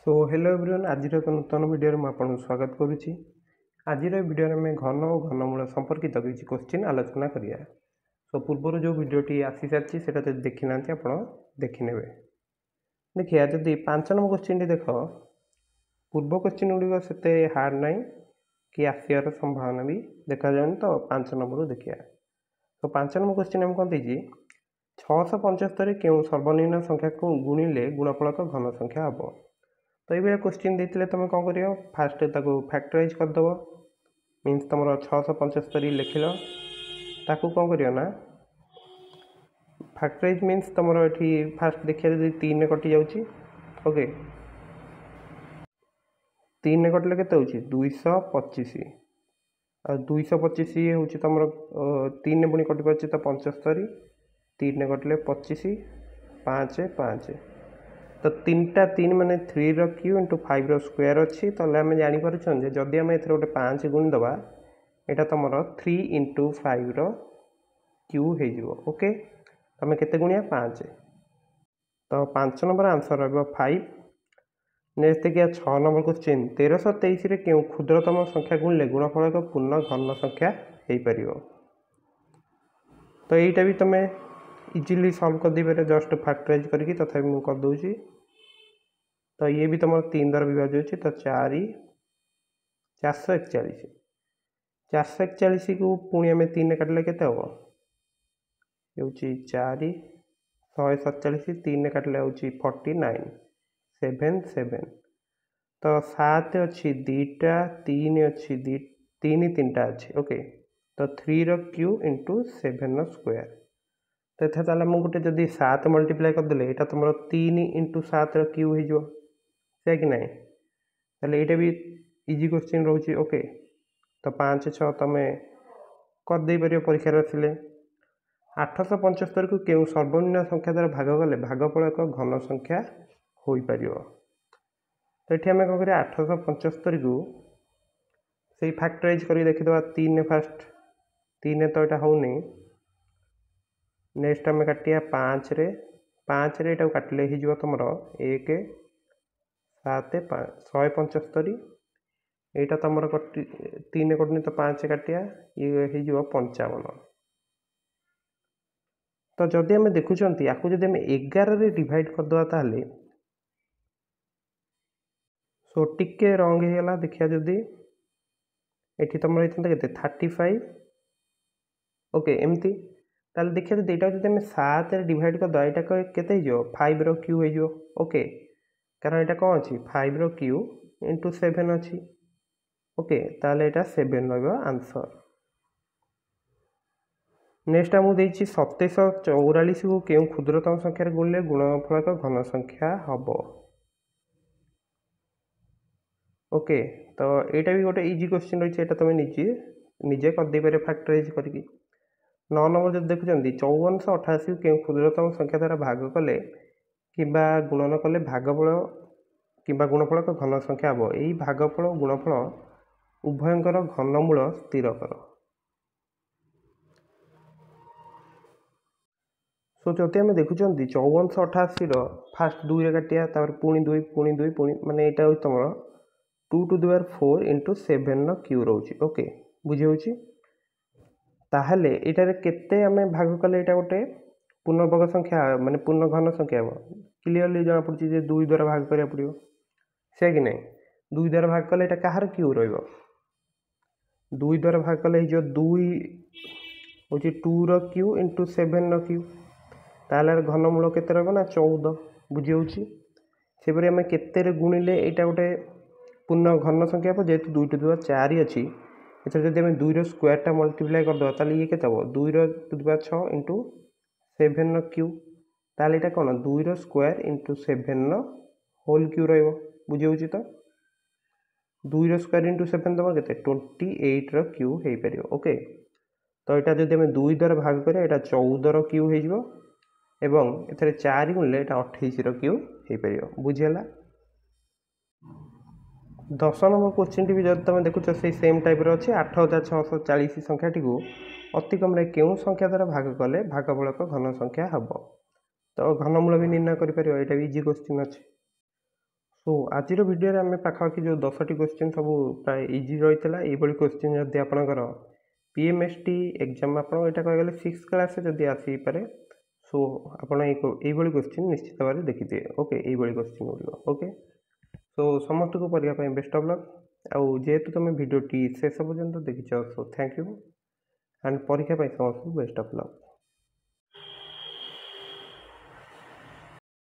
So hello everyone आज एक नूतन video में आपको स्वागत करुच्ची। आज वीडियो में घन और घनमूल संपर्कित किसी क्वेश्चन आलोचना करिया। सो पूर्व जो वीडियोटी आसी सारी से देखी ना आप देखने देखिए जदि 5 नंबर क्वेश्चन टी देख पूर्व क्वेश्चन गुड़िक से हार्ड ना कि आसार संभावना भी देखा जाए तो 5 नंबर देखिए। तो 5 नंबर क्वेश्चन आम कौन देती 675 क्यों सर्वनिम्न संख्या को गुणिले गुणफलक घन संख्या हम। तो ये क्वेश्चन देते तुम कौन कर फास्ट फैक्टराइज करदेव मीन्स तुम 675 लिखिल ताकू कौन कर फैक्टराइज मीन्स तुम ये फास्ट देखिए जब 3 रे कटि जाऊँगी ओके 3 रे कटिले के 225 आ 225 हूँ तुम 3 रे पुणी कटि पार तो 75 3 रे कटिले 25 5 5 तो 3 माने 3 क्यू इंटू 5 स्क्वायर अच्छी तो आम जापर जदि आम ए गोटे 5 गुणी दबा यहाँ तुम 3 इंटू 5 क्यू हो ओके तुम के गुणिया 5 तो 5 नंबर आंसर रहा 5। नेक्स्ट देखिए 6 नंबर क्वेश्चन 1323 क्यों क्षुद्रतम संख्या गुणिले गुणफल एक पूर्ण घन संख्या हो पार। तो यहीटा भी तुम इजिली सल्व कर दे जस्ट फैक्टराइज करके तथा मुझे करदे। तो ये भी तुम 3 द्वारा विभाज्य होची तो 441 को पुणी आम 3 रे काटिले केते हम होची 4 147 3 रे काटिले होची 49 7 7 तो 7 अच्छी 2टा 3 अच्छी 3 3टा अच्छी ओके तो 3 क्यू इंटू 7 स्क्वायर। तो ये ताला मुझे गोटे जदि 7 मल्टीप्लाई करदे यहाँ तुम 3 इंटू 7 क्यू हो कि ना ताले यहाँ भी इजी क्वेश्चन रोचे ओके तो 5 6 तुम करदे पार परीक्षा आसिले 875 को क्यों सर्वनिम्न संख्या द्वारा भाग कले भागफल एक घन संख्या हो पार। तो ये आम कौन कर 875 को से फैक्टराइज कर देखीदे 3 फास्ट 3 तो यहाँ होनी नेक्स्ट आम काटिया 5 रे 5 रे यहाँ काटिले हो तुम 1 7 5 175 यहाँ तुम 3 कटनी तो 5 काटिया ये हो 55। तो जदि आम देखुं आपको जब आम 11 रे डिवाइड करदे ताले सो टिके रंग होगा देखिए जदि ये तुम के 35 ओके एमती ताल देखिए जब यहाँ जब 7 रे डिवाइड करदे यहाँ के 5 क्यू हो ओके कारण यहाँ कौन अच्छी 5 क्यू इंटू 7 अच्छी ओके ताल यहाँ 7 आंसर। नेक्स्ट मुझे 2744 को क्यों क्षुद्रतम संख्यार गुणिले गुणफल एक घन संख्या हम ओके तो यहाँ भी गोटे इजी क्वेश्चन रही है तुम निजे करदे पारे फैक्टराइज करके 9 नंबर जब देखुं 5488 को क्यों क्षुद्रतम संख्या द्वारा भाग कले कि गुणन कले भागफल कि गुणफल एक घन संख्या हम यही भागफल और गुणफल उभयंकर घनमूल स्थिर कर। सो जदि आम देखुं 5488 फास्ट 2 रे काटिया पुणी 2 पुणी 2 पुणी माने यहाँ तुम 2 to the power 4 into 7 Q रोचे ओके बुझे ताहले यहाँ केते आम भाग कले यहाँ गोटे पूर्णवर्ग संख्या माने पूर्ण घन संख्या हम क्लीयरली जना पड़ी 2 द्वारा भाग करा पड़ो से कि नहीं 2 द्वारा भाग कले यहाँ कहार क्यू रो 2 द्वारा भाग कले 2 हूँ 2 क्यू इंटू 7 क्यू ताल घनमूल के ना 14 बुझे सेपरी आम के गुणिले यहाँ गोटे पूर्ण घन संख्या हम जेहतु 2 टू द पावर 4 अच्छी इधर जब आम 2 स्क्वायर मल्टीप्लाई करदे ताल ये के 2 to the power 6 into 7 Q ताल यहाँ कौन 2 स्क्वायर इंटू 7 होल क्यू रुझे तो 2 स्क्वायर इंटू 7 तुम के 28 क्यू हो पार ओके तो यहाँ जब आम 2 द्वारा भाग करें यहाँ 14 क्यू हो एवं एथरे 4 गुणिले 28 क्यू हो पार बुझीगला। 10 नंबर क्वेश्चन टी भी जब तुम देखुच से सेम टाइप अच्छे 8640 संख्याटी को अतिक्रम क्यों संख्या द्वारा भाग कले भागफल एक घन संख्या हम। तो घनमूल भी निर्णय कर यहाँ भी इजी क्वेश्चन अच्छे सो आज भिडियो आम पाखापाखि जो 10टी क्वेश्चन सब प्राय इजी रही है। ये क्वेश्चन जब आपंकर PMST एग्जाम आप कहगले 6th क्लास जदि आसीपे सो आपड़ ये क्वेश्चन निश्चित भाव देखिए। ओके ये क्वेश्चन गुड़िक ओके सो समस्त को पढ़ाई बेस्ट ऑफ लक आउ जेहेतु तुम भिडियोटी शेष पर्यंत देखिछ सो थैंक यू एंड परीक्षा समस्त बेस्ट ऑफ लक।